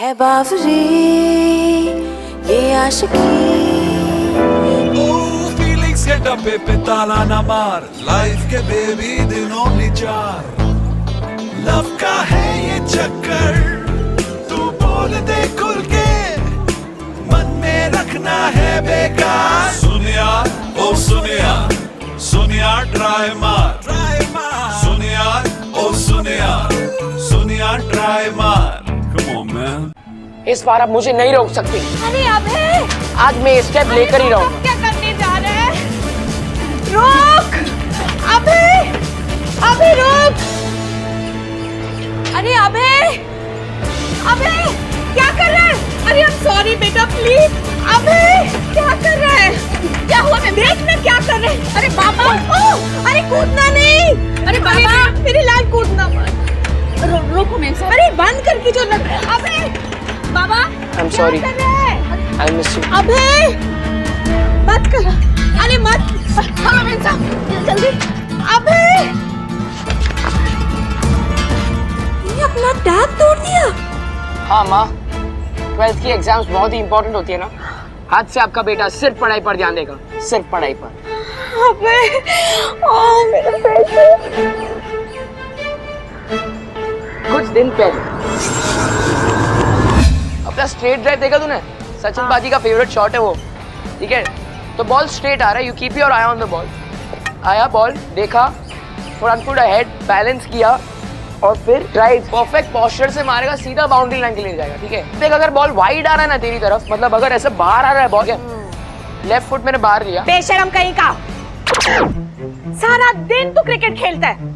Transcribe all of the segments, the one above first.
है बावरी ये आशिकी फीलिंग्स के डब्बे पे ताला ना मार लाइफ के बेबी दिनों चार लव का है ये चक्कर तू बोल दे खुल के मन में रखना है बेकार सुनिया ओ सुनिया सुनिया ट्राई मार सुनिया ओ सुनिया ट्राई मार Come on man इस बार अब मुझे नहीं रोक सकती। अरे अबे आज मैं स्टेप लेकर ही रहूंगा। क्या करने जा रहे हैं? रुक अबे अबे रुक अरे अबे अबे क्या कर रहा है? अरे I'm sorry बेटा प्लीज अबे क्या कर रहा है? क्या हुआ? मैं देख ना क्या कर रहे हैं? अरे बाबा अरे कूदना नहीं अरे बाबा मेरी लाल कूदना मत रोको मैं अरे बंद करके जो अबे बाबा I'm sorry. क्या कर रहे हैं? I miss you. अबे मत कर अरे मत जल्दी अबे ये अपना टैब तोड़ दिया। हाँ माँ 12th की एग्जाम्स बहुत ही इम्पोर्टेंट होती है ना। आज से आपका बेटा सिर्फ पढ़ाई पर ध्यान देगा, सिर्फ पढ़ाई पर। अबे मेरा पैसा कुछ दिन पहले अपना स्ट्रेट ड्राइव देखा तूने? सचिन बाजी का फेवरेट शॉट है वो, ठीक है? तो बॉल स्ट्रेट आ रहा है, you keep your I on the ball. आया बॉल, देखा, फ्रंट फुट अहेड, बैलेंस किया और फिर ड्राइव परफेक्ट पोस्चर से मारेगा, सीधा बाउंड्री लाइन के लिए जाएगा, ठीक है? देख अगर बॉल वाइड आ रहा है ना तेरी तरफ, मतलब अगर ऐसे बाहर आ रहा है बॉल, लेफ्ट फुट मैंने बाहर लिया। बेशरम कहीं का, सारा दिन तू क्रिकेट खेलता है।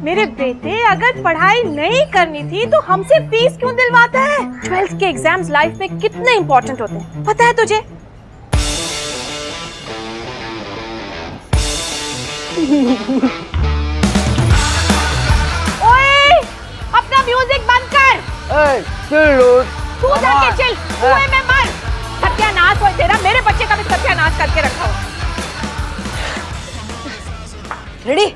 मेरे बेटे अगर पढ़ाई नहीं करनी थी तो हमसे फीस क्यों दिलवाता है? 12th के एग्जाम्स लाइफ में कितने इंपॉर्टेंट होते हैं पता है तुझे? ओए अपना म्यूजिक बंद कर। तू जाके चिल, कुएं में मर। सत्यानाश हो तेरा, मेरे बच्चे का भी सत्यानाश करके रखा हो। रेडी?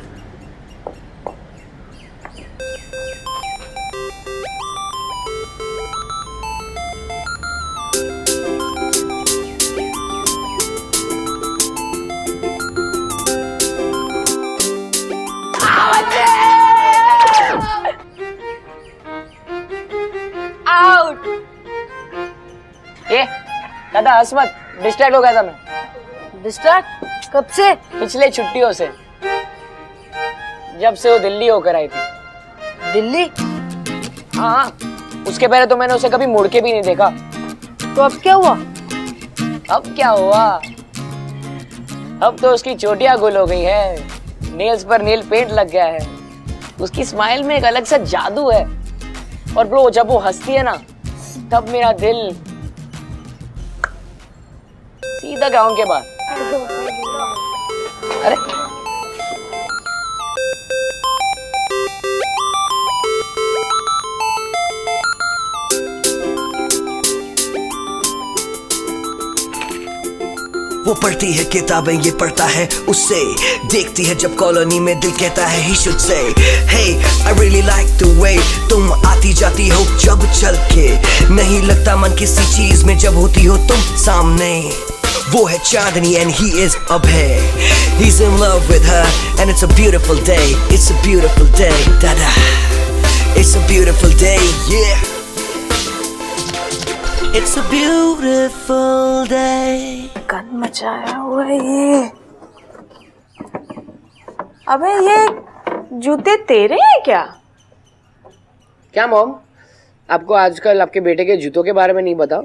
आउट। ये दादा हंस मत, डिस्ट्रैक्ट हो गया था मैं। डिस्ट्रैक्ट कब से? पिछले छुट्टियों से, जब से वो दिल्ली होकर आई थी। दिल्ली? हाँ, उसके पहले तो मैंने उसे कभी मुड़ के भी नहीं देखा। तो अब क्या हुआ? अब क्या हुआ? अब तो उसकी चोटियां गुल हो गई है, नेल्स पर नेल पेंट लग गया है, उसकी स्माइल में एक अलग सा जादू है। और ब्रो जब वो हंसती है ना, तब मेरा दिल सीधा ग्राउंड के बाहर। अरे वो पढ़ती है किताबें, ये पढ़ता है उससे, देखती है जब कॉलोनी में दिल कहता है he should say hey I really like the way तुम आती जाती हो जब चल के, नहीं लगता मन किसी चीज में जब होती हो तुम सामने। वो है चांदनी and he is Abhay, he's in love with her and it's a beautiful day, it's a beautiful day, da-da, it's a beautiful day, yeah, it's a beautiful day। Gun मचाया हुआ है ये। अबे ये जूते तेरे हैं क्या? क्या मॉम, आपको आजकल आपके बेटे के जूतों के बारे में नहीं पता?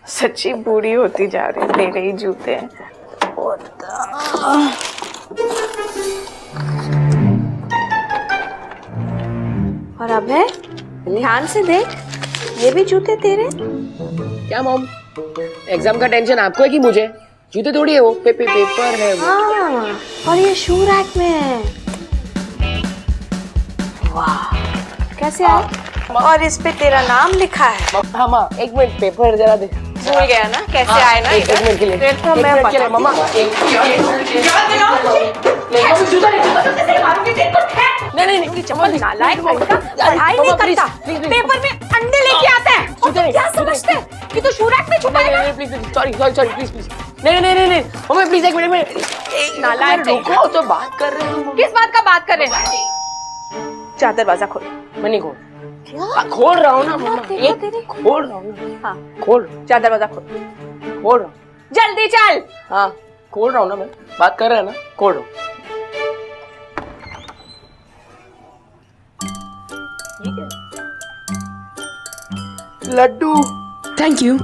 सच्ची बूढ़ी होती जा रही, तेरे ही जूते हैं। और अबे ध्यान से देख, ये भी जूते तेरे? क्या मॉम, एग्जाम का टेंशन आपको है कि मुझे? जूते थोड़ी है वो, पेपर है वो। हाँ, और ये शू रैक में है। वाह, कैसे आया? और इस पे तेरा नाम लिखा है। हाँ माँ, एक मिनट पेपर जरा दे। भूल गया ना कैसे आए ना? एक मिनट के लिए। फिर तो मैं बता मामा नहीं चप्पल नालायक लड़का, पढ़ाई नहीं करता, पेपर में अंडे लेके आता है। और तुम क्या समझते हैं कि तू शूरैक में छुपाएगा? प्लीज सॉरी प्लीज नहीं मम्मी प्लीज एक मिनट नालायक रुको तो बात कर रहे हैं। किस बात का बात कर रहे हैं? जा दरवाजा खोल। मैं नहीं खोल खोल रहा हूँ ना मम्मा, एक खोल रहा हूँ। हाँ खोल जा दरवाजा खोल, खोल रहा हूँ। जल्दी चल। हाँ खोल रहा हूँ ना, मैं बात कर रहे हैं ना, खोल रहा हूँ। Laddu thank you.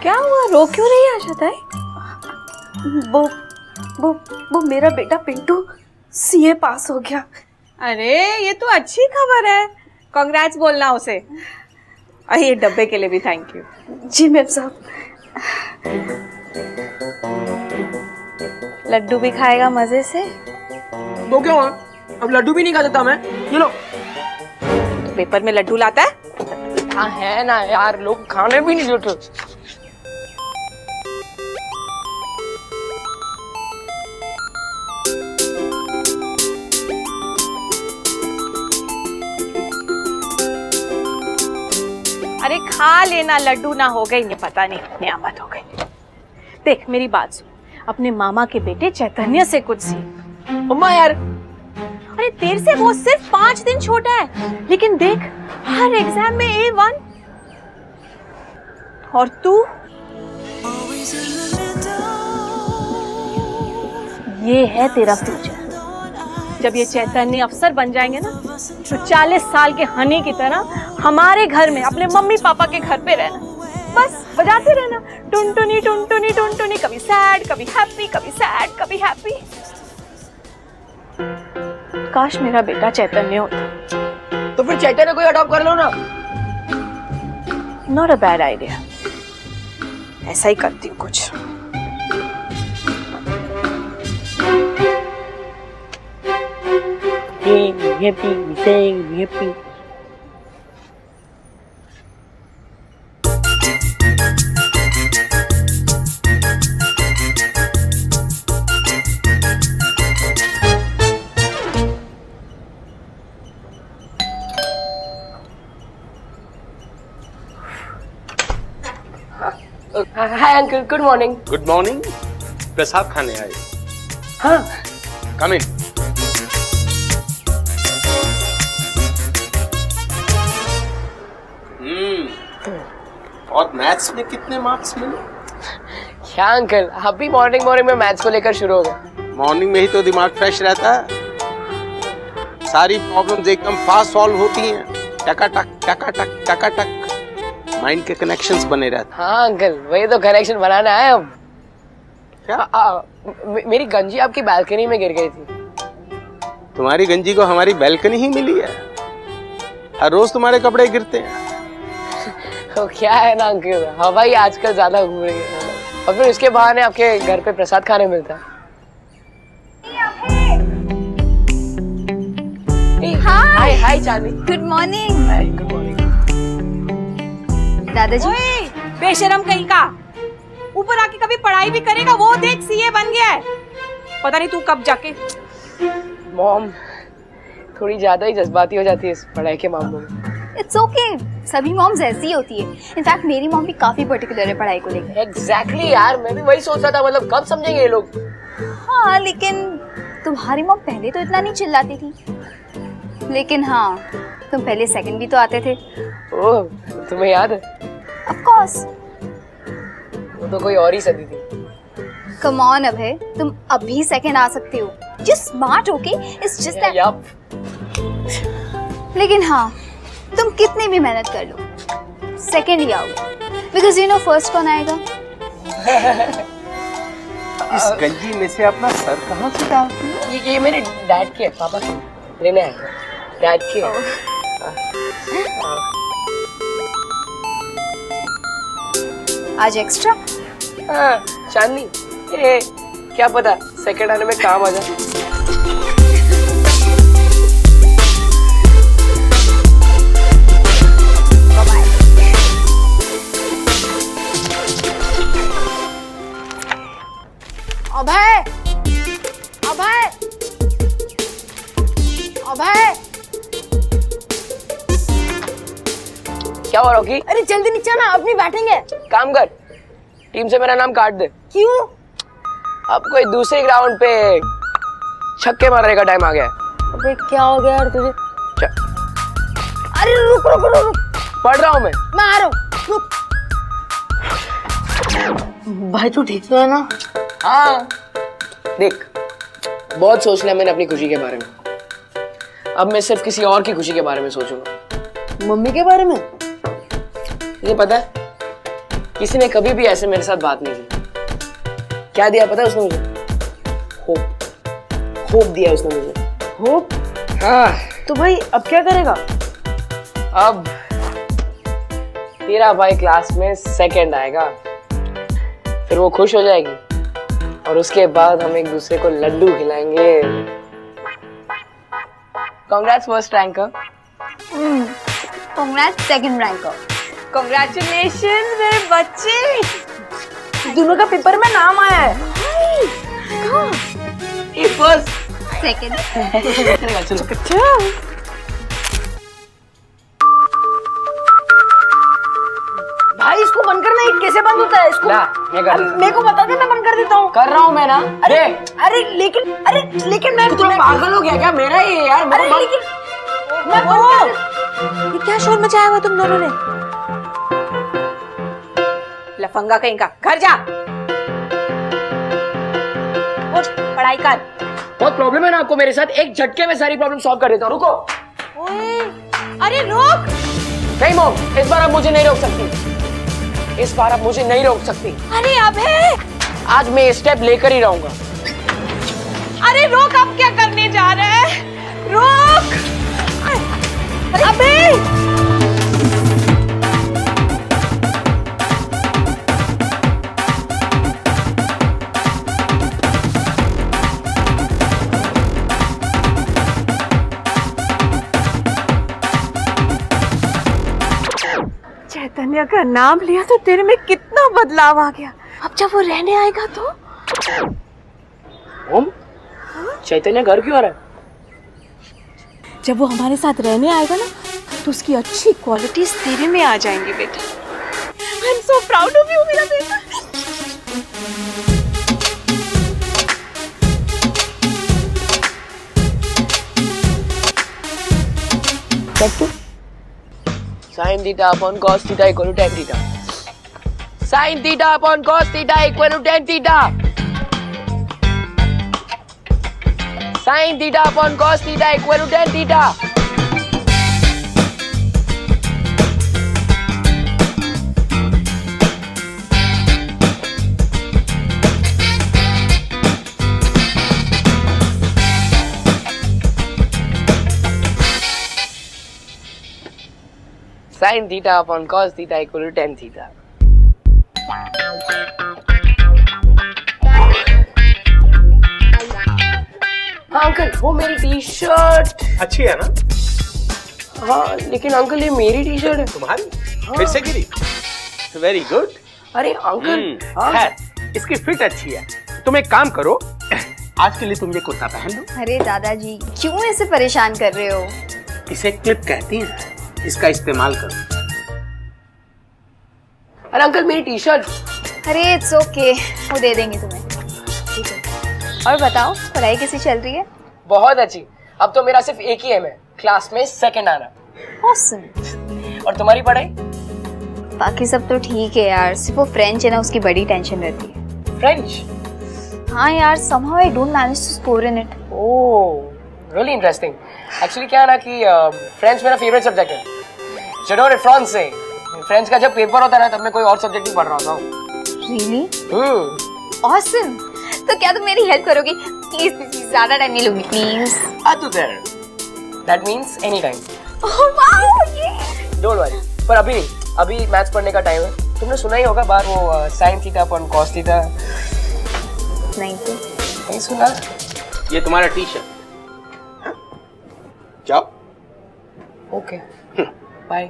क्या हुआ, रो क्यों रही है आशा ताई? वो मेरा बेटा पिंटू सीए पास हो गया। अरे ये तो अच्छी खबर है, कांग्रेट्स बोलना उसे। और ये डब्बे के लिए भी थैंक यू। जी मैम साहब। लड्डू भी खाएगा मजे से? तो क्या हुआ, अब लड्डू भी नहीं खा सकता मैं? ये लो। तो पेपर में लड्डू लाता है? हाँ है ना यार, लोग खाने भी नहीं देते। अरे खा लेना, लड्डू ना हो गई, पता नहीं नियामत हो गई। देख मेरी बात सुन, अपने मामा के बेटे चैतन्य से कुछ सीख। मम्मा यार, अरे तेरे से वो सिर्फ 5 दिन छोटा है, लेकिन देख हर एग्जाम में A1। और तू ये है तेरा फ्यूचर। जब ये चैतन्य अफसर बन जाएंगे ना, तो 40 साल के हनी की तरह हमारे घर में अपने मम्मी पापा के घर पे रहना, बस बजाते रहना टुनटुनी टुनटुनी टुनटुनी, कभी सैड कभी हैप्पी, कभी सैड कभी हैप्पी। काश मेरा बेटा चैतन्य होता। तो फिर चैतन्य को अडॉप्ट कर लो ना। नॉट अ बैड आइडिया, ऐसा ही करती हूँ कुछ। Happy hi uncle, good morning. Good morning. प्रसाद खाने आए? हाँ कम इन। और मैथ्स में कितने मार्क्स मिले? क्या अंकल, अभी मॉर्निंग में मैथ्स को लेकर शुरू हो गए। मॉर्निंग में ही तो दिमाग फ्रेश रहता है, सारी प्रॉब्लम्स एकदम फास्ट सॉल्व होती हैं, टकाटक माइंड के कनेक्शंस बने रहते हैं। हाँ अंकल, वही तो कनेक्शन बनाना है अब। क्या? मेरी गंजी आपकी बालकनी में गिर गई थी। तुम्हारी गंजी को हमारी बैल्कनी ही मिली है, हर रोज तुम्हारे कपड़े गिरते हैं। तो क्या है ना अंकल, हवा ही आजकल ज्यादा घूम रही है, और फिर उसके बहाने आपके घर पे प्रसाद खाने मिलता है। हाय हाय चांदी। Good morning good morning. दादाजी। ओए बेशरम कहीं का, ऊपर आके कभी पढ़ाई भी करेगा? वो देख सीए बन गया है, पता नहीं तू कब जाके। मॉम थोड़ी ज्यादा ही जज्बाती हो जाती है इस पढ़ाई के मामलों में। इट्स ओके, सभी मॉम्स ऐसी ही होती है। इनफैक्ट मेरी मॉम भी काफी पर्टिकुलर है पढ़ाई को लेकर। एग्जैक्टली यार, मैं भी वही सोच रहा था, मतलब कब समझेंगे ये लोग। हाँ लेकिन तुम्हारी मॉम पहले तो इतना नहीं चिल्लाती थी। लेकिन हाँ, तुम पहले सेकंड भी तो आते थे। ओह, तुम्हें याद है? Of course. वो तो कोई और ही सदी थी। कम ऑन अभय, तुम अभी सेकंड आ सकते हो। Just smart okay, it's just that. Yup. लेकिन हाँ, तुम कितनी भी मेहनत कर लो, सेकंड ही आओगे। बिकॉज यू नो फर्स्ट कौन आएगा? इस गंजी में से अपना सर कहाँ से डालती है? ये मेरे डैड के, पापा के लेने आए, डैड के। आज एक्स्ट्रा? हाँ चांदनी, ये क्या पता सेकंड आने में काम आ जाए। अभय, अभय, अबे क्या हुआ रॉकी? अरे जल्दी नीचे आना, अपनी बैटिंग है। काम कर, टीम से मेरा नाम काट दे। क्यों? अब कोई दूसरे ग्राउंड पे छक्के मारने का टाइम आ गया है। अबे क्या हो गया यार तुझे? अरे रुक रुक रुक रुक, पढ़ रहा हूँ मैं आ रहा हूँ, रुक। भाई तू ठीक तो है ना? हाँ देख, बहुत सोच लिया मैंने अपनी खुशी के बारे में। अब मैं सिर्फ किसी और की खुशी के बारे में सोचूंगा। मम्मी के बारे में? ये पता है, किसी ने कभी भी ऐसे मेरे साथ बात नहीं की। क्या दिया पता है उसने मुझे? होप। होप दिया उसने मुझे। होप? हाँ। तो भाई अब क्या करेगा? अब तेरा भाई क्लास में सेकंड आएगा, फिर वो खुश हो जाएगी और उसके बाद हम एक दूसरे को लड्डू खिलाएंगे। Congrats first ranker. Congrats second ranker. Congratulation मेरे बच्चे, दोनों का पेपर में नाम आया है। ये फर्स्ट सेकंड। भाई इसको बंद करना है, कैसे बंद होता है इसको? ला, मैं कर देता हूँ। मेरे को बता दे, मैं बंद कर देता हूँ। कर रहा हूँ मैं ना। अरे लेकिन मैं तुम्हें पागल हो गया क्या? मेरा ही है यार। अरे लेकिन मैं ये क्या शोर मचाया हुआ तुम दोनों ने? लफंगा कहीं का, घर जा, उठ पढ़ाई कर। बहुत प्रॉब्लम है ना आपको मेरे साथ? एक झटके में सारी प्रॉब्लम सॉल्व कर देता हूँ। रुको। ओए, अरे रोक। नहीं मॉम, इस बार आप मुझे नहीं रोक सकती। इस बार आप मुझे नहीं रोक सकती। अरे अबे, आज मैं स्टेप लेकर ही रहूंगा। अरे रोक, अब क्या करने जा रहे हैं? रोक। अबे चैतन्य का नाम लिया तो तेरे में कितना बदलाव आ गया। अब जब वो रहने आएगा तो? मॉम, चैतन्य घर क्यों आ रहा है? जब वो हमारे साथ रहने आएगा ना, तो उसकी अच्छी क्वालिटीज तेरे में आ जाएंगी बेटा। I am so proud of you मेरा बेटा। Sin theta upon cos theta equal to tan theta. Sin theta upon cos theta equal to tan theta. Sin theta upon cos theta equal to tan theta. Sin theta upon cos theta equal to tan theta. हाँ uncle, वो मेरी T shirt अच्छी है ना? हाँ लेकिन uncle ये मेरी टी शर्ट है। तुम्हारी? फिर से गिरी? Very good. अरे अंकल है, इसकी फिट अच्छी है। तुम एक काम करो, आज के लिए तुम ये कुर्ता पहन लो। अरे दादाजी क्यों ऐसे परेशान कर रहे हो? इसे क्लिप कहती हैं, इसका इस्तेमाल करो। अरे अंकल मेरी टी शर्ट। अरे इट्स ओके, वो दे देंगे तुम्हें। और बताओ पढ़ाई कैसी चल रही है? बहुत अच्छी। अब तो मेरा सिर्फ एक ही एम है, क्लास में सेकंड आना। ऑसम। और तुम्हारी पढ़ाई? बाकी सब तो ठीक है यार, सिर्फ वो फ्रेंच है ना, उसकी बड़ी टेंशन रहती है। फ्रेंच? हाँ यार, somehow I don't manage to score in it. Oh really interesting. Actually क्या है ना कि फ्रेंच मेरा फेवरेट सब्जेक्ट है। जनवरी फ्रांस से फ्रेंच का जब पेपर होता है ना, तब मैं कोई और सब्जेक्ट भी पढ़ रहा था। Really? Awesome. तो क्या तुम मेरी हेल्प करोगी? प्लीज प्लीज, ज्यादा टाइम नहीं लूंगी please. That means anytime. Oh wow, ये Don't worry. पर अभी नहीं, अभी मैथ्स पढ़ने का टाइम है। तुमने सुना ही होगा बार वो sin theta upon cos theta. नहीं तो नहीं सुना? ये तुम्हारा टी शर्ट, जाओ। Okay bye.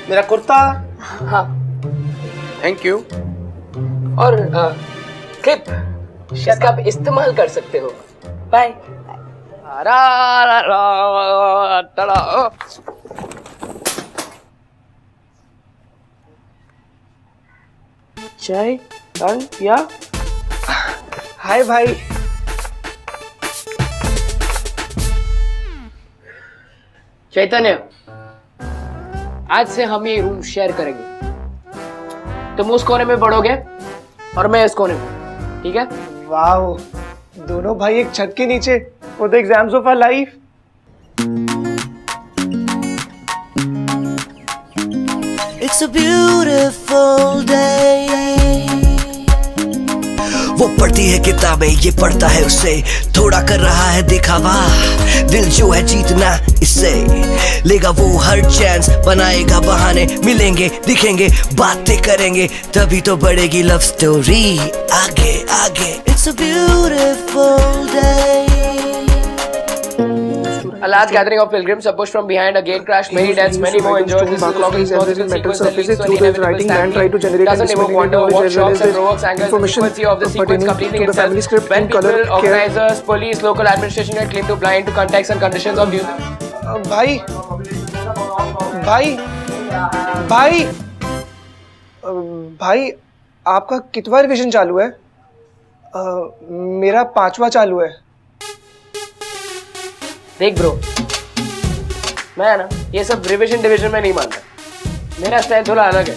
मेरा कुर्ता। हाँ थैंक यू। और क्लिप इसका आप इस्तेमाल कर सकते हो। बाय। चाय पान पिया? हाय भाई। चैतन्य, आज से हम ये रूम शेयर करेंगे। तुम उस कोने में पढ़ोगे और मैं इस कोने में, ठीक है? वाओ, दोनों भाई एक छत के नीचे for the exams of our life. It's a beautiful day। वो पढ़ती है किताबें, ये पढ़ता है उसे, थोड़ा कर रहा है दिखावा, दिल जो है जीतना इससे, लेगा वो हर चांस, बनाएगा बहाने, मिलेंगे दिखेंगे बातें करेंगे, तभी तो बढ़ेगी लव स्टोरी आगे आगे। It's a beautiful day। A large gathering of pilgrims approached from behind. A gate crashed. Many deaths, many more injured. This is a logical sequence that leads to an inevitable stampede. Doesn't evoke wonder what shocks and provokes anger. The frequency of the sequence completing itself. When people, organizers, police, local administration get claimed to blind to context and conditions of use. भाई भाई भाई भाई, आपका कितवा revision चालू है? मेरा 5वां चालू है। देख ब्रो, मैं ना ये सब रिविजन डिवीजन में नहीं मानता। मेरा स्टाइल थोड़ा अलग है।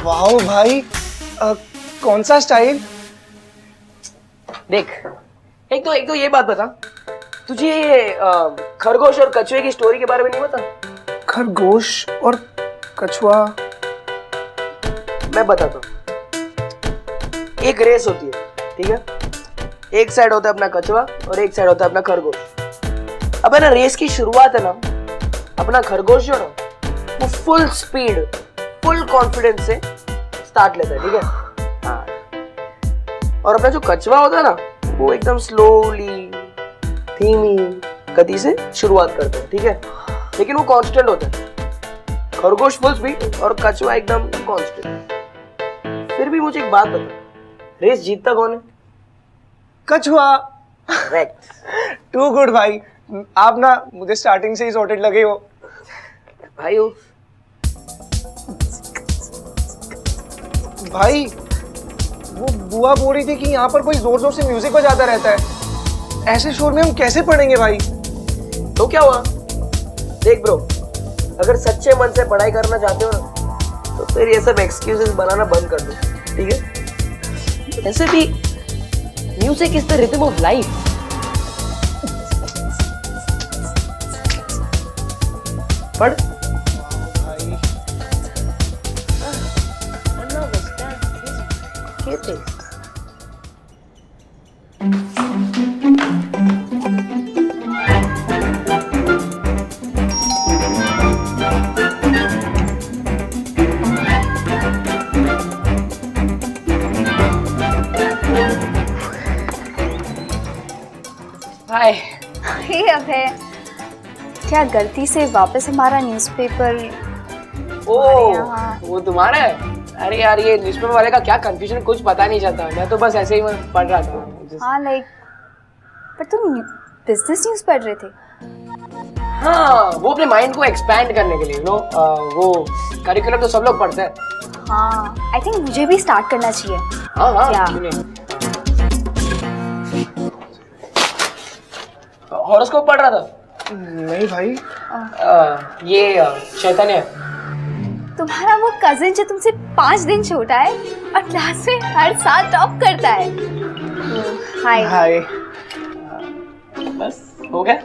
वाओ भाई, कौन सा स्टाइल? देख, एक तो ये बात बता, तुझे ये खरगोश और कछुए की स्टोरी के बारे में नहीं पता? खरगोश और कछुआ? मैं बताता हूँ। एक रेस होती है, ठीक है? एक साइड होता है अपना कछुआ और एक साइड होता है अपना खरगोश। अब है ना, रेस की शुरुआत है ना, अपना खरगोश जो ना, वो फुल स्पीड, फुल कॉन्फिडेंस से स्टार्ट लेता है, ठीक है? हाँ। और अपना जो कछुआ होता है ना, वो एकदम स्लोली, धीमी गति से शुरुआत करता है, ठीक है? लेकिन वो कांस्टेंट होता है। खरगोश फुल स्पीड और कछुआ एकदम कांस्टेंट। फिर भी मुझे एक बात बता, रेस जीतता कौन है? कछुआ। करेक्ट। टू गुड भाई, आप ना मुझे स्टार्टिंग से ही सॉर्टेड लगे हो। भाई वो भाई, वो बुआ बोल रही थी कि यहाँ पर कोई जोर जोर से म्यूजिक बजाता रहता है। ऐसे शोर में हम कैसे पढ़ेंगे भाई? तो क्या हुआ? देख ब्रो, अगर सच्चे मन से पढ़ाई करना चाहते हो ना, तो फिर ये सब एक्सक्यूजेस बनाना बंद कर दो, ठीक है? ऐसे भी music is the rhythm of life. पढ़। हाय। हे अभय, क्या गलती से वापस हमारा न्यूज़पेपर ओ, वो तुम्हारा है? अरे यार, ये न्यूज़पेपर वाले का क्या कंफ्यूजन, कुछ पता नहीं चलता। मैं तो बस ऐसे ही पढ़ रहा था। हाँ लाइक, पर तुम बिजनेस न्यूज़ पढ़ रहे थे? हाँ, वो अपने माइंड को एक्सपैंड करने के लिए, नो, वो करिकुलम तो सब लोग पढ़ते हैं। हाँ, आई थिंक मुझे भी स्टार्ट करना चाहिए। हाँ, क्या? क्यों नहीं? हॉरोस्कोप पढ़ रहा था? नहीं भाई। ये चैतन्य, तुम्हारा वो कजिन जो तुमसे 5 दिन छोटा है और क्लास में हर साल टॉप करता है। हाय। हाय। बस हो गया।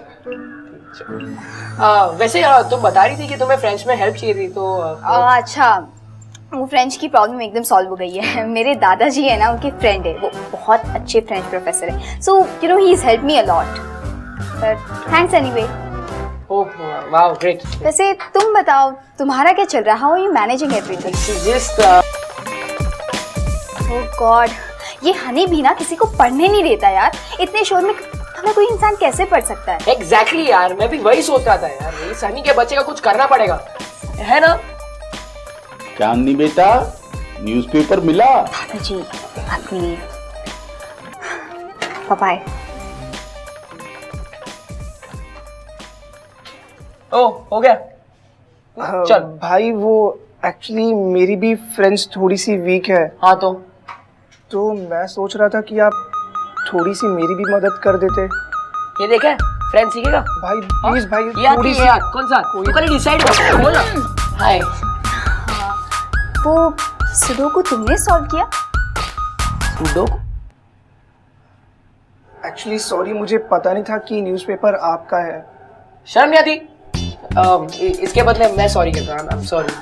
वैसे तुम बता रही थी कि तुम्हें फ्रेंच में हेल्प चाहिए थी, तो अच्छा, वो फ्रेंच की प्रॉब्लम एकदम सॉल्व हो गई है। मेरे दादाजी है ना, उनके फ्रेंड है, वो बहुत अच्छे फ्रेंच प्रोफेसर है। So you know he is help me a lot, but thanks anyway. Oh wow, great. वैसे तुम बताओ, तुम्हारा क्या चल रहा है? How are you managing everything? Just oh god, ये हनी भी ना किसी को पढ़ने नहीं देता यार। इतने शोर में भला कोई इंसान कैसे पढ़ सकता है? एग्जैक्टली यार, मैं भी वही सोच रहा था यार, इस हनी के बच्चे का कुछ करना पड़ेगा, है ना? चांदनी बेटा, न्यूज़पेपर मिला? दादाजी, बाय। ओ हो गया चल। भाई वो एक्चुअली मेरी भी फ्रेंड्स थोड़ी सी वीक है, हाँ तो मैं सोच रहा था कि आप थोड़ी सी मेरी भी मदद कर देते। ये देखे फ्रेंड सीखेगा भाई प्लीज भाई यार थोड़ी सी। यार कौन सा तू कल डिसाइड कर बोल ना। हाय वो सुडोकू तुमने सॉल्व किया? सुडोकू एक्चुअली सॉरी, मुझे पता नहीं था कि न्यूज़पेपर आपका है। शर्म नहीं आती? इसके बदले मैं सॉरी कहता हूँ। I am sorry.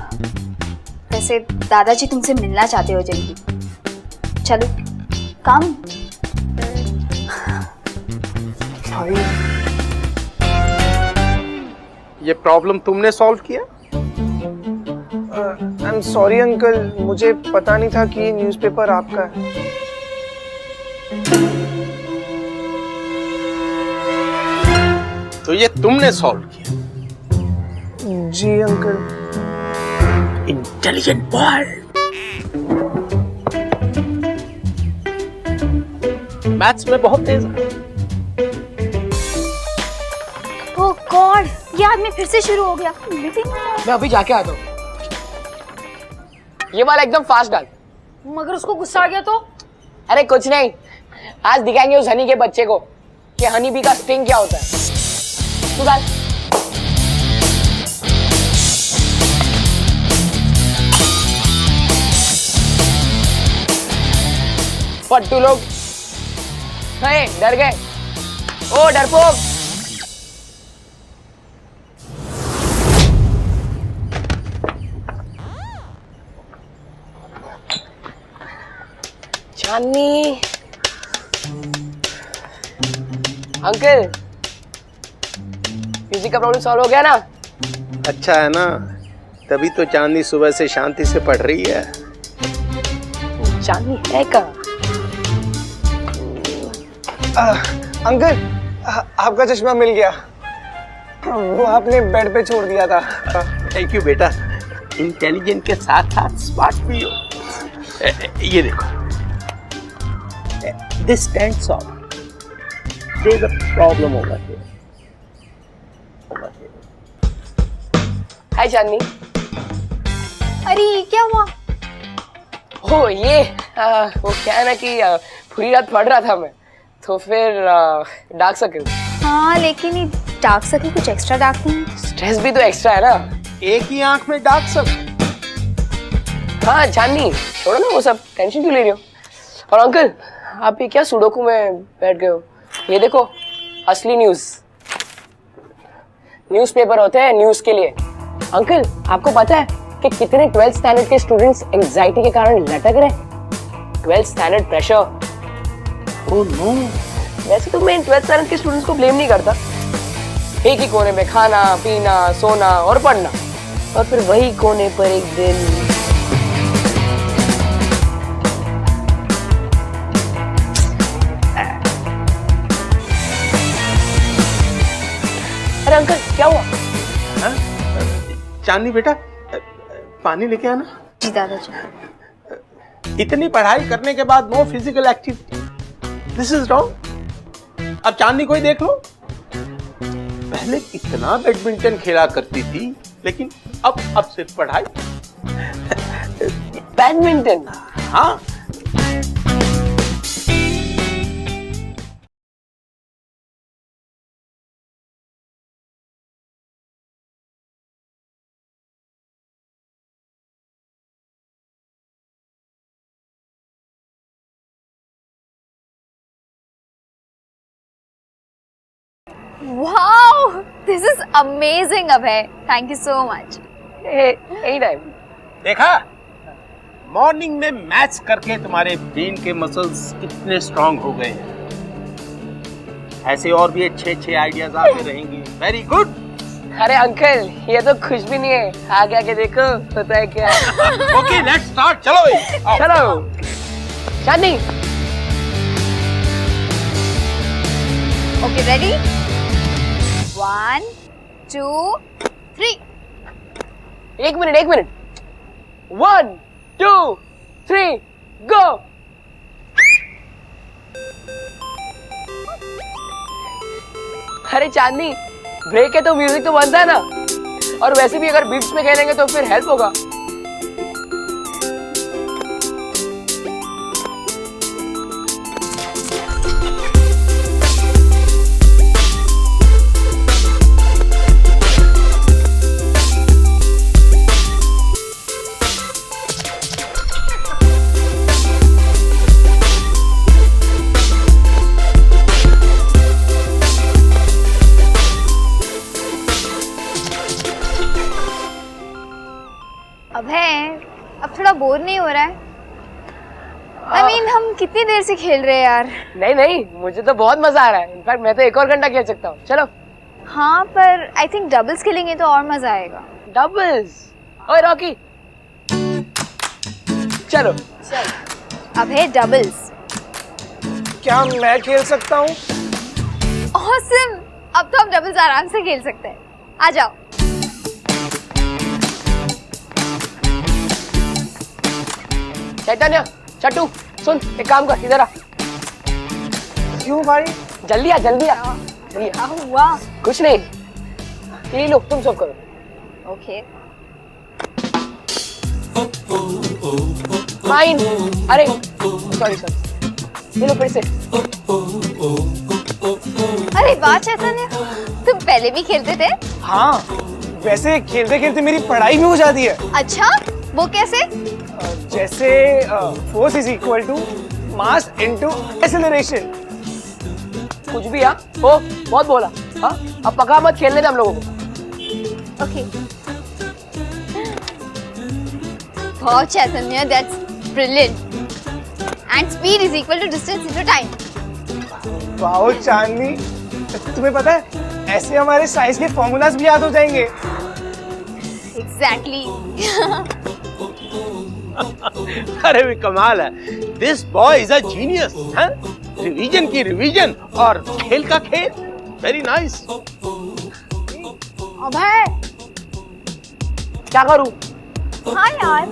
वैसे दादाजी तुमसे मिलना चाहते हो जल्दी, चलो काम। भाई ये प्रॉब्लम तुमने सॉल्व किया? आई एम सॉरी अंकल, मुझे पता नहीं था कि ये न्यूज़पेपर आपका है। तो ये तुमने सॉल्व किया? जी अंकल। Intelligent boy. मैथ्स में बहुत तेज है। ओह गॉड, ये आदमी फिर से शुरू हो गया। मीटिंग मैं अभी जाके आता हूँ। ये वाला एकदम फास्ट डाल। मगर उसको गुस्सा आ गया तो? अरे कुछ नहीं, आज दिखाएंगे उस हनी के बच्चे को कि हनी बी का स्टिंग क्या होता है। तू डाल। फट्टू लोग नहीं डर गए। ओ डरपोक, चांदनी अंकल, म्यूजिक का प्रॉब्लम सॉल्व हो गया ना? अच्छा है ना, तभी तो चांदनी सुबह से शांति से पढ़ रही है। चांदनी है कहाँ? अंकल आपका चश्मा मिल गया, वो आपने बेड पे छोड़ दिया था। थैंक यू बेटा, इंटेलिजेंट के साथ साथ स्मार्ट भी हो। ये देखो, this stands off, there is a problem over here. Hi Chandni. अरे ये क्या हुआ? ओ ये वो क्या है ना कि पूरी रात पढ़ रहा था मैं, तो फिर डार्क सर्कल। हाँ लेकिन ये डार्क सर्कल कुछ एक्स्ट्रा डार्क नहीं है। स्ट्रेस भी तो एक्स्ट्रा है ना। एक ही आंख में डार्क सर्कल। हाँ चांदनी छोड़ो ना वो सब, टेंशन क्यों ले रही हो? और अंकल आप ये क्या सुडोकू में बैठ गए हो? ये देखो असली न्यूज़पेपर होते हैं न्यूज़ के लिए। अंकल आपको पता है कि कितने 12th स्टैंडर्ड के स्टूडेंट्स एंजाइटी के कारण लटक रहे? 12th standard pressure. Oh no. वैसे तो मैं 12th स्टैंडर्ड के स्टूडेंट्स को ब्लेम नहीं करता। एक ही कोने में खाना पीना सोना और पढ़ना, और फिर वही कोने पर एक दिन अरे अंकल क्या हुआ? चांदनी बेटा, पानी लेके आना। जी दादाजी। इतनी पढ़ाई करने के बाद no physical activity, this is wrong. अब चांदनी को ही देख लो, पहले कितना बैडमिंटन खेला करती थी, लेकिन अब सिर्फ पढ़ाई। बैडमिंटन? हाँ। Wow, this is amazing Abhay, thank you so much. Any time. देखा, मॉर्निंग में मैथ्स करके तुम्हारे ब्रेन के मसल्स कितने स्ट्रांग हो गए हैं। ऐसे और भी अच्छे आइडियाज आते रहेंगे। Very good. अरे अंकल ये तो कुछ भी नहीं है, आगे आगे देखो होता है क्या। ओके लेट्स स्टार्ट, चलो भाई आओ। चलो चांदनी। Okay, ready? 1, 2, 3. एक मिनट 1, 2, 3 गो। अरे चांदनी ब्रेक है तो म्यूजिक तो बनता है ना। और वैसे भी अगर बीट्स में खेलेंगे तो फिर हेल्प होगा। अब थोड़ा बोर नहीं हो रहा है? I mean, हम कितनी देर से खेल रहे हैं यार? नहीं नहीं, मुझे तो बहुत मजा आ रहा है। इनफैक्ट मैं तो 1 और घंटा खेल सकता हूँ। चलो। हाँ, पर आई थिंक डबल्स खेलेंगे तो और मजा आएगा। डबल्स? ओए रॉकी, चलो। अब है डबल्स। क्या मैं खेल सकता हूँ? ऑसम! अब तो हम डबल्स आराम से खेल सकते हैं। आ जाओ। चैतन्य, चट्टू, सुन, एक काम कर, इधर आ। क्यों भाई? जल्दी आ, जल्दी आ। जल्दी आ। क्या हुआ? कुछ नहीं, ये लो, तुम सब करो। ओके। फाइन। अरे सॉरी सॉरी, ये लो फिर से। अरे वाह चैतन्य, तुम पहले भी खेलते थे? हाँ, वैसे खेलते खेलते मेरी पढ़ाई भी हो जाती है। अच्छा, वो कैसे? जैसे force is equal to mass into acceleration. कुछ भी। हाँ ओ, बहुत बोला। हाँ, अब पका मत खेलने दे हम लोगों को। ओके। वाह Chaitanya, that's brilliant. And speed is equal to distance into time. वाह चांदनी, तुम्हें पता है ऐसे हमारे साइंस के फॉर्मूलाज भी याद हो जाएंगे। एग्जैक्टली। अरे भी कमाल है। This boy is a genius. Revision की रिवीजन और खेल का खेल। Very nice. अभय, क्या करूं? हाँ यार,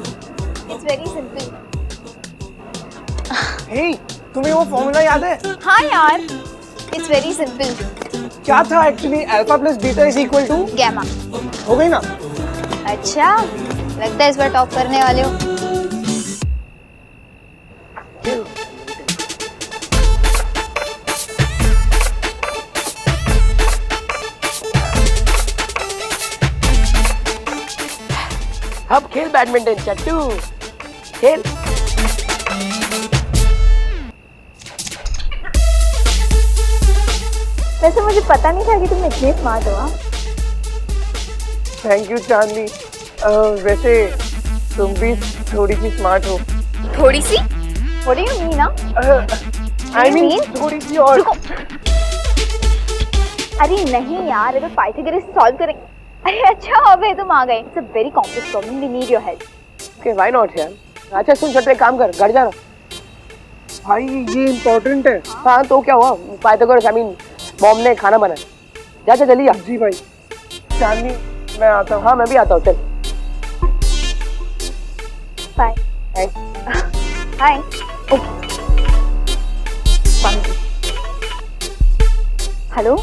इट्स वेरी सिंपल। हे, तुम्हें वो फॉर्मूला याद है? हाँ यार, इट्स वेरी सिंपल। क्या था actually? Alpha plus beta is equal to gamma. हो गई ना? अच्छा, लगता है इस बार टॉप करने वाले हो। अब खेल बैडमिंटन चट्टू, खेल। वैसे मुझे पता नहीं था कि तुम इतने स्मार्ट हो। थैंक यू चांदनी। वैसे तुम भी थोड़ी सी स्मार्ट हो। थोड़ी सी? What do you mean, ना? I mean mean? थोड़ी सी और। रुको। अरे नहीं यार, अगर पाइथागोरस सॉल्व करें। अरे अच्छा अबे, तुम आ गए। It's a very complex problem, we need your help. Okay, why not यार। अच्छा सुन छोटे, एक काम कर, घर जा रहा। भाई ये इम्पोर्टेंट है। हाँ तो क्या हुआ? पाइथागोरस, आई मीन मॉम ने खाना बनाया। जा जल्दी आ। जी भाई। चांदनी, मैं आता हूँ। हाँ मैं भी आता हूँ, चल। बाय। हाय। हेलो।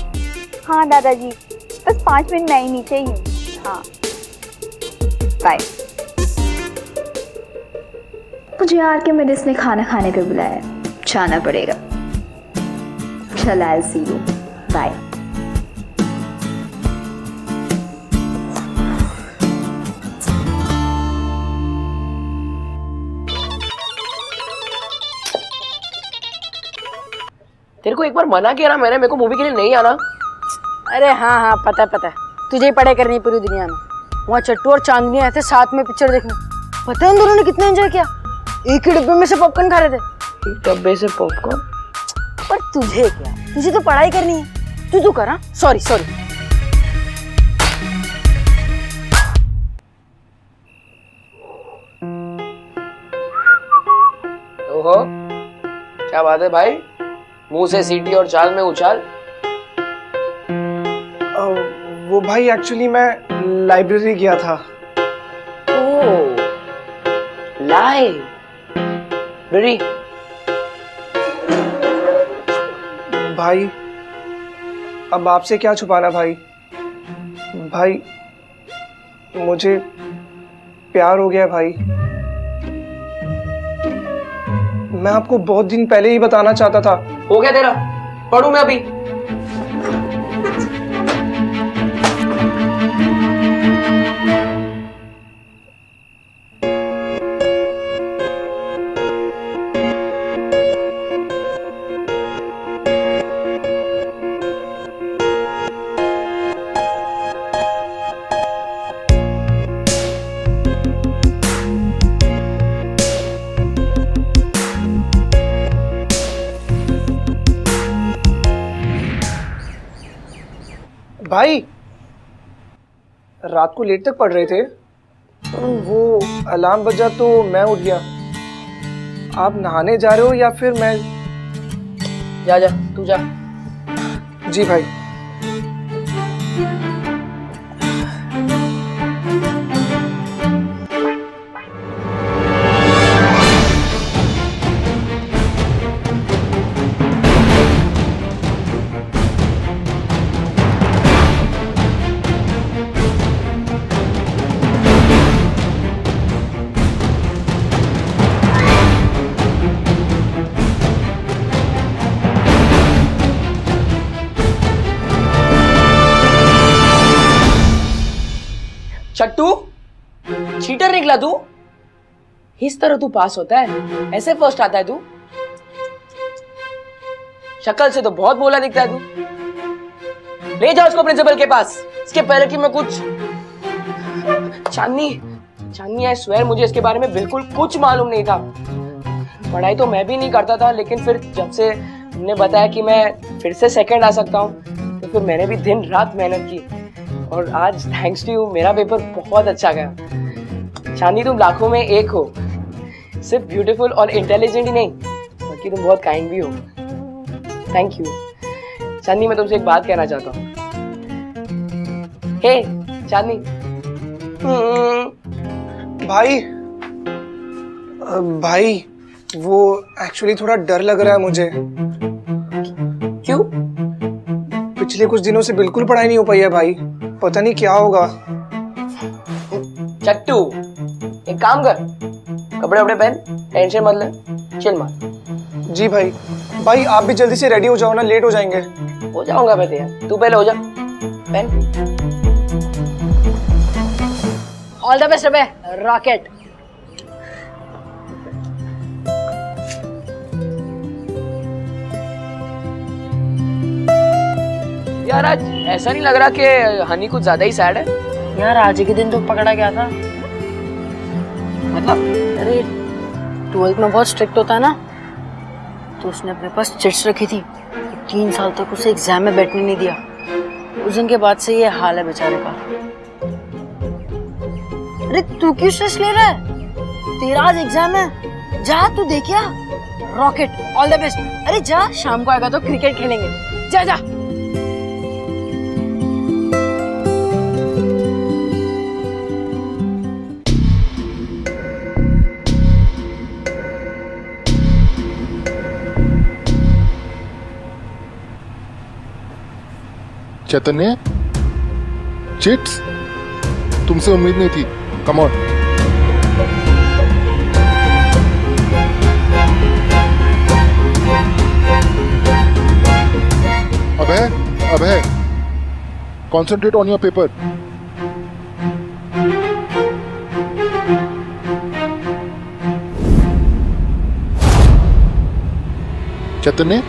हाँ दादाजी, बस 5 मिनट में ही नीचे ही हूँ। हाँ बाय। मुझे यार के मेडिस ने खाना खाने पे बुलाया, जाना पड़ेगा। चल, आई सी यू। बाय। तेरे को एक बार मना किया ना मैंने, मेरे को मूवी के लिए नहीं आना। अरे हाँ हाँ, पता पता है, तुझे ही पढ़ाई करनी है पूरी दुनिया में। वहाँ चट्टू और चांदनी आए थे साथ में पिक्चर देखने। पता है उन दोनों ने कितना एंजॉय किया? एक ही डिब्बे में से पॉपकॉर्न खा रहे थे। एक डब्बे से पॉपकॉर्न? पर तुझे क्या, तुझे तो पढ़ाई करनी है। तू तो करा। Sorry sorry. ओहो, क्या बात है भाई, मुंह से सीटी और चाल में उछाल। वो भाई एक्चुअली मैं लाइब्रेरी गया था। ओह, लाइब्रेरी। भाई अब आपसे क्या छुपाना भाई। भाई मुझे प्यार हो गया भाई। मैं आपको बहुत दिन पहले ही बताना चाहता था। हो गया तेरा? पढ़ूं मैं अभी? भाई रात को लेट तक पढ़ रहे थे, वो अलार्म बजा तो मैं उठ गया। आप नहाने जा रहे हो या फिर मैं? जा जा, तू जा। जी भाई। चट्टू, चीटर निकला तू। इस तरह तू पास होता है? ऐसे फर्स्ट आता है तू? शक्ल से तो बहुत भोला दिखता है तू। ले जाओ उसको प्रिंसिपल के पास। इसके पहले कि मैं कुछ चांदनी आई स्वेयर मुझे इसके बारे में बिल्कुल कुछ मालूम नहीं था। पढ़ाई तो मैं भी नहीं करता था, लेकिन फिर जब से तुमने बताया कि मैं फिर से सेकंड आ सकता हूँ तो फिर मैंने भी दिन रात मेहनत की और आज थैंक्स टू यू मेरा पेपर बहुत अच्छा गया। चांदनी, तुम लाखों में एक हो। सिर्फ ब्यूटीफुल और इंटेलिजेंट ही नहीं बल्कि तुम बहुत काइंड भी हो। Thank you. चांदनी, मैं तुमसे एक बात कहना चाहता हूँ। हे चांदनी। भाई वो एक्चुअली थोड़ा डर लग रहा है मुझे। क्यों? पिछले कुछ दिनों से बिल्कुल पढ़ाई नहीं हो पाई है भाई, पता नहीं क्या होगा। चट्टू, एक काम कर, कपड़े वपड़े पहन, टेंशन मत ले, चिल मार। जी भाई। भाई आप भी जल्दी से रेडी हो जाओ ना, लेट हो जाएंगे। हो जाऊंगा मैं तैयार, तू पहले हो जा। पहन। ऑल द बेस्ट अबे रॉकेट। यार आज ऐसा नहीं लग रहा कि हनी कुछ ज्यादा ही सैड है? यार आज के दिन तो पकड़ा गया था। मतलब? अरे 12th में बहुत स्ट्रिक्ट होता है ना, तो उसने अपने पास चिट्स रखी थी। 3 साल तक उसे एग्जाम में बैठने नहीं दिया। उस दिन के बाद से ये हाल है बेचारे का। अरे तू क्यों स्ट्रेस ले रहा है? तेरा आज एग्जाम है, जा तू देखिया। Rocket, all the best. अरे जा, शाम को आएगा तो क्रिकेट खेलेंगे। जा जा। चैतन्य, चिट्स? तुमसे उम्मीद नहीं थी। Come on. Abhay, concentrate on your paper. Chaitanya,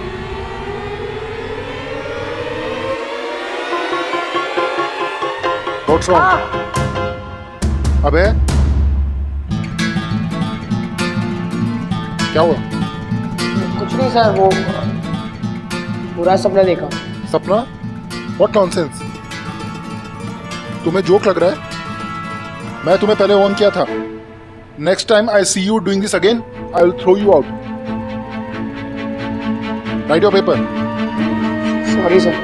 What's wrong? अबे क्या हुआ? कुछ नहीं सर, वो बुरा सपना देखा। सपना? What nonsense? तुम्हें जोक लग रहा है? मैं तुम्हें पहले वार्न किया था। Next time I see you doing this again, I will throw you out. Write your paper. Sorry sir.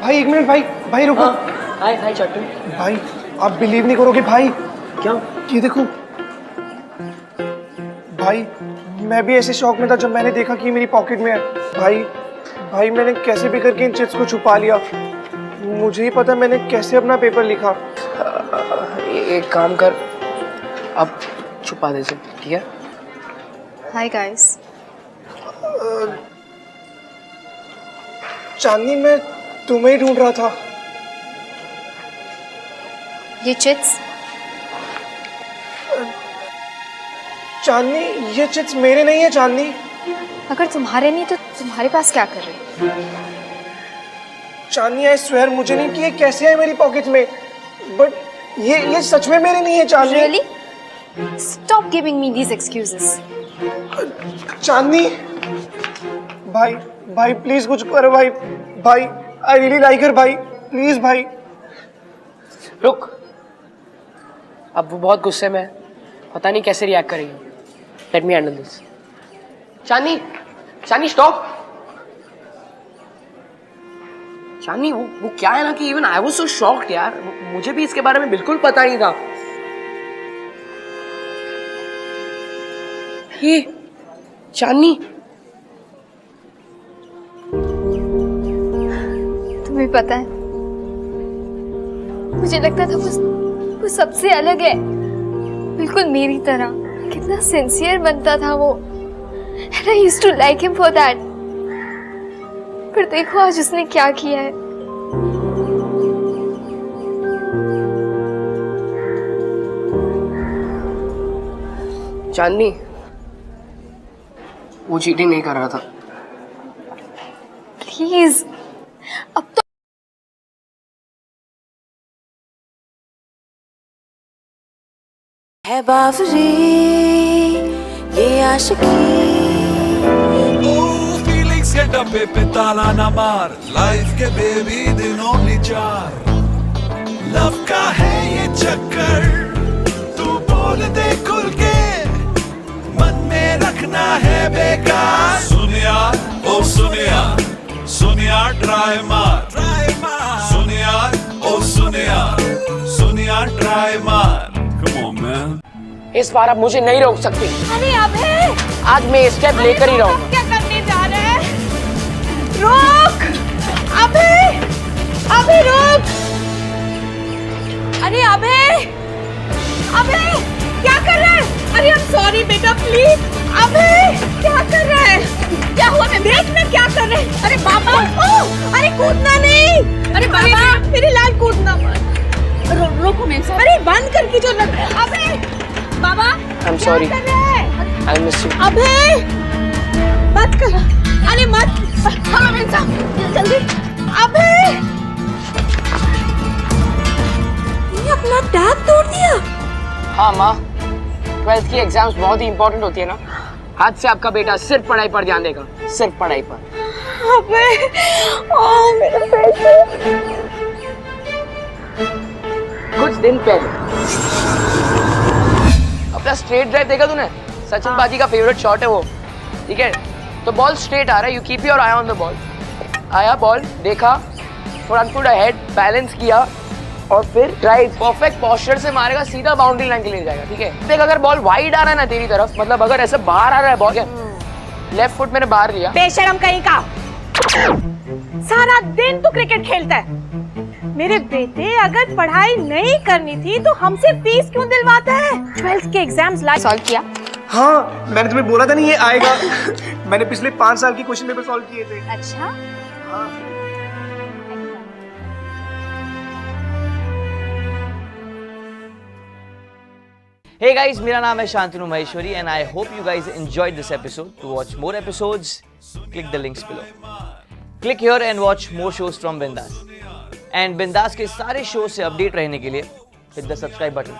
भाई एक मिनट, भाई रुको। हाय चट्टू। भाई आप बिलीव नहीं करोगे भाई। क्या? ये देखो भाई मैं भी ऐसे शौक में था जब मैंने देखा कि मेरी पॉकेट में है। भाई मैंने कैसे भी करके इन चिट्स को छुपा लिया। मुझे ही पता मैंने कैसे अपना पेपर लिखा। एक काम कर, अब छुपा दे सब, ठीक है? Hi guys. चांदनी मैं तुम्हें ही ढूंढ रहा था। ये चिट्स चांदनी ये चिट्स मेरे नहीं है चांदनी। अगर तुम्हारे नहीं तो तुम्हारे पास क्या कर रहे हो? चांदनी आई स्वेयर मुझे नहीं कि ये कैसे है मेरी पॉकेट में, बट ये सच में मेरे नहीं है चांदनी। Really? Stop giving me these excuses. चांदनी भाई प्लीज कुछ करो भाई आई रियली लाइक हर भाई, प्लीज भाई। रुक, अब वो बहुत गुस्से में है, पता नहीं कैसे रिएक्ट करेगी। Let me handle this. Chandni stop. Chandni वो क्या है ना कि even I was so shocked यार, मुझे भी इसके बारे में बिल्कुल पता नहीं था। ये चांदनी तुम्हें पता है मुझे लगता था वो सबसे अलग है, बिल्कुल मेरी तरह। कितना सिंसियर बनता था वो, and I used to like him for that. पर देखो आज उसने क्या किया है। चांदनी वो चीटिंग नहीं कर रहा था। प्लीज अब तो है बावरी ये आशिकी। फीलिंग्स के डब्बे पे ताला ना मार, लाइफ के बेबी दिन ओनली 4। लव का है ये चक्कर, तू बोल दे खुल के, मन में रखना है बेकार। सुनिया ओ सुनिया, सुनिया ट्राई मार, सुनिया ओ सुनिया ट्राई मार। Come on man. इस बार अब मुझे नहीं रोक सकती। अरे अबे आज मैं स्टेप लेकर ही रहूंगा। क्या करने जा रहे हैं? रोक अबे रोक। अरे अबे क्या कर रहा है? अरे I'm sorry बेटा प्लीज। अबे क्या कर रहा है? क्या हुआ? मैं देख ना क्या कर रहे हैं। अरे बाबा अरे कूदना नहीं। अरे बाबा मेरी लाल कूदना मत। रोको मैं अरे बंद करके जो लग। अबे बाबा I'm sorry. क्या कर रहे हैं? I miss you. अबे मत कर। अरे मत। हेलो मिंसा जल्दी। अबे ये अपना टैग तोड़ दिया। हाँ माँ, 12th की एग्जाम्स बहुत ही इंपॉर्टेंट होती है ना। आज से आपका बेटा सिर्फ पढ़ाई पर ध्यान देगा, सिर्फ पढ़ाई पर। अबे मेरा बेटा। कुछ दिन पहले अपना स्ट्रेट ड्राइव देखा तूने? सचिन बाजी का फेवरेट शॉट है वो, ठीक है? तो बॉल स्ट्रेट आ रहा है, you keep your I on the ball. आया बॉल, देखा, फ्रंट फुट अहेड, बैलेंस किया और फिर ड्राइव परफेक्ट पोस्चर से मारेगा, सीधा बाउंड्री लाइन के लिए जाएगा, ठीक है? देख अगर बॉल वाइड आ रहा है ना तेरी तरफ, मतलब अगर ऐसे बाहर आ रहा है बॉल, लेफ्ट फुट मैंने बाहर लिया। बेशरम कहीं का, सारा दिन तू क्रिकेट खेलता है। मेरे बेटे अगर पढ़ाई नहीं करनी थी तो हमसे फीस क्यों दिलवाता है? 12th के एग्जाम्स लाइव सॉल्व किया। हाँ मैंने तुम्हें बोला था नहीं ये आएगा। मैंने पिछले 5 साल की क्वेश्चन पेपर सॉल्व किए थे। अच्छा Hey guys, मेरा नाम है Shantanu Maheshwari and I hope you guys enjoyed this episode. To watch more episodes, click the links below. Click here and watch more shows from Bindaas. And Bindaas के सारे shows से update रहने के लिए hit the subscribe button.